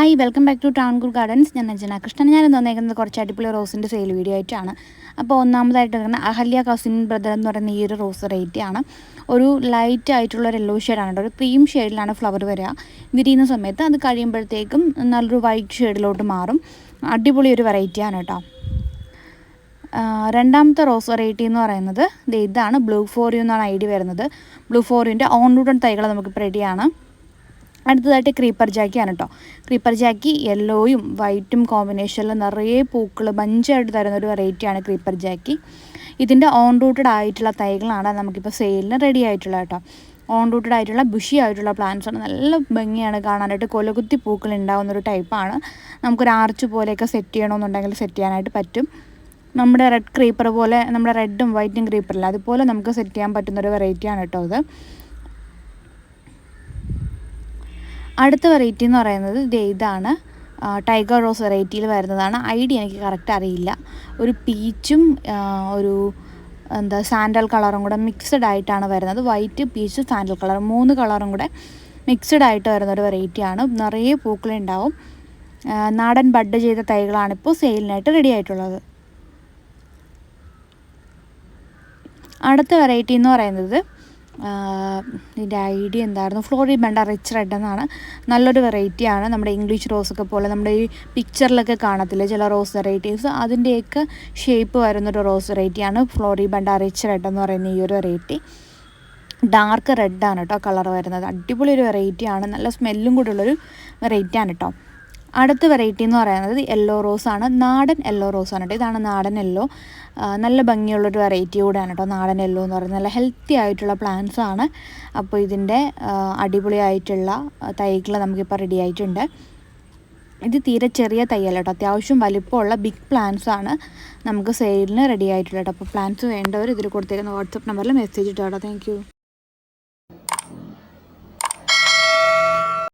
Hi welcome back to Travancore gardens. ഞാൻ അഞ്ജന കൃഷ്ണൻ. ഞാനിന്ന് വന്നേക്കുന്നത് കുറച്ച് അടിപൊളി റോസിൻ്റെ സെയിൽ വീഡിയോ ആയിട്ടാണ്. അപ്പോൾ ഒന്നാമതായിട്ട് വരുന്ന അഹല്യ കസിൻ ബ്രദർ എന്ന് പറയുന്ന ഈ ഒരു റോസ് വെറൈറ്റി ആണ്. ഒരു ലൈറ്റ് ആയിട്ടുള്ള ഒരു യെല്ലോ ഷെയ്ഡാണ് കേട്ടോ. ഒരു ക്രീം ഷെയ്ഡിലാണ് ഫ്ലവർ വരിക. വിരിയുന്ന സമയത്ത് അത് കഴിയുമ്പോഴത്തേക്കും നല്ലൊരു വൈറ്റ് ഷെയ്ഡിലോട്ട് മാറും. അടിപൊളി ഒരു വെറൈറ്റിയാണ് കേട്ടോ. രണ്ടാമത്തെ റോസ് വെറൈറ്റി എന്ന് പറയുന്നത് ഇതാണ്. ബ്ലൂ ഫോറിയോ എന്നാണ് ഐ ഡി വരുന്നത്. ബ്ലൂ ഫോറിയോൻ്റെ ഓൺ റൂട്ടഡ് തൈകൾ നമുക്കിപ്പോൾ റെഡിയാണ്. അടുത്തതായിട്ട് ക്രീപ്പർ ജാക്കിയാണ് കേട്ടോ. ക്രീപ്പർ ജാക്കി യെല്ലോയും വൈറ്റും കോമ്പിനേഷനിൽ നിറയെ പൂക്കൾ ബഞ്ചായിട്ട് തരുന്ന ഒരു വെറൈറ്റിയാണ് ക്രീപ്പർ ജാക്കി. ഇതിൻ്റെ ഓൺ റൂട്ടഡ് ആയിട്ടുള്ള തൈകളാണ് നമുക്കിപ്പോൾ സെയിലിന് റെഡി ആയിട്ടുള്ളത് കേട്ടോ. ഓൺ റൂട്ടഡ് ആയിട്ടുള്ള ബുഷി ആയിട്ടുള്ള പ്ലാന്റ്സാണ്. നല്ല ഭംഗിയാണ് കാണാനായിട്ട്. കൊലകുത്തി പൂക്കൾ ഉണ്ടാകുന്നൊരു ടൈപ്പാണ്. നമുക്കൊരു ആർച്ച് പോലെയൊക്കെ സെറ്റ് ചെയ്യണമെന്നുണ്ടെങ്കിൽ സെറ്റ് ചെയ്യാനായിട്ട് പറ്റും. നമ്മുടെ റെഡ് ക്രീപ്പർ പോലെ, നമ്മുടെ റെഡും വൈറ്റും ക്രീപ്പറില്ല, അതുപോലെ നമുക്ക് സെറ്റ് ചെയ്യാൻ പറ്റുന്നൊരു വെറൈറ്റിയാണ് കേട്ടോ ഇത്. അടുത്ത വെറൈറ്റി എന്ന് പറയുന്നത് ഇതാണ്. ടൈഗർ റോസ് വെറൈറ്റിയിൽ വരുന്നതാണ്. ഐഡിയ എനിക്ക് കറക്റ്റ് അറിയില്ല. ഒരു പീച്ചും ഒരു സാൻഡൽ കളറും കൂടെ മിക്സഡ് ആയിട്ടാണ് വരുന്നത്. വൈറ്റ്, പീച്ച്, സാൻഡൽ കളർ 3 കളറും കൂടെ മിക്സഡ് ആയിട്ട് വരുന്നൊരു വെറൈറ്റിയാണ്. നിറയെ പൂക്കളുണ്ടാവും. നാടൻ ബഡ് ചെയ്ത തൈകളാണിപ്പോൾ സെയിലിനായിട്ട് റെഡി ആയിട്ടുള്ളത്. അടുത്ത വെറൈറ്റി എന്ന് പറയുന്നത് ഇതിൻ്റെ ഐഡിയ എന്തായിരുന്നു, ഫ്ലോറിബണ്ട റിച്ച് റെഡ് എന്നാണ്. നല്ലൊരു വെറൈറ്റിയാണ്. നമ്മുടെ ഇംഗ്ലീഷ് റോസൊക്കെ പോലെ നമ്മുടെ ഈ പിക്ചറിലൊക്കെ കാണത്തില്ലേ ചില റോസ് വെറൈറ്റീസ്, അതിൻ്റെയൊക്കെ ഷേപ്പ് വരുന്നൊരു റോസ് വെറൈറ്റിയാണ് ഫ്ലോറിബണ്ട റിച്ച് റെഡ് എന്ന് പറയുന്ന ഈ ഒരു വെറൈറ്റി. ഡാർക്ക് റെഡാണ് കേട്ടോ കളർ വരുന്നത്. അടിപൊളി ഒരു വെറൈറ്റിയാണ്. നല്ല സ്മെല്ലും കൂടെ ഉള്ളൊരു വെറൈറ്റിയാണ് കേട്ടോ. അടുത്ത വെറൈറ്റി എന്ന് പറയുന്നത് യെല്ലോ റോസാണ്. നാടൻ യെല്ലോ റോസാണ് കേട്ടോ. ഇതാണ് നാടൻ യെല്ലോ. നല്ല ഭംഗിയുള്ളൊരു വെറൈറ്റി കൂടെയാണ് കേട്ടോ നാടൻ യെല്ലോ എന്ന് പറയുന്നത്. നല്ല ഹെൽത്തി ആയിട്ടുള്ള പ്ലാന്റ്സ് ആണ്. അപ്പോൾ ഇതിൻ്റെ അടിപൊളിയായിട്ടുള്ള തൈകൾ നമുക്കിപ്പോൾ റെഡി ആയിട്ടുണ്ട്. ഇത് തീരെ ചെറിയ തൈയല്ല കേട്ടോ, അത്യാവശ്യം വലിപ്പമുള്ള ബിഗ് പ്ലാന്റ്സ് ആണ് നമുക്ക് സെയിലിന് റെഡി ആയിട്ടുള്ളത് കേട്ടോ. അപ്പോൾ പ്ലാന്റ്സ് വേണ്ടവർ ഇതിൽ കൊടുത്തേക്കുന്ന വാട്സപ്പ് നമ്പറിൽ മെസ്സേജ് ഇട്ടോ കേട്ടോ. താങ്ക്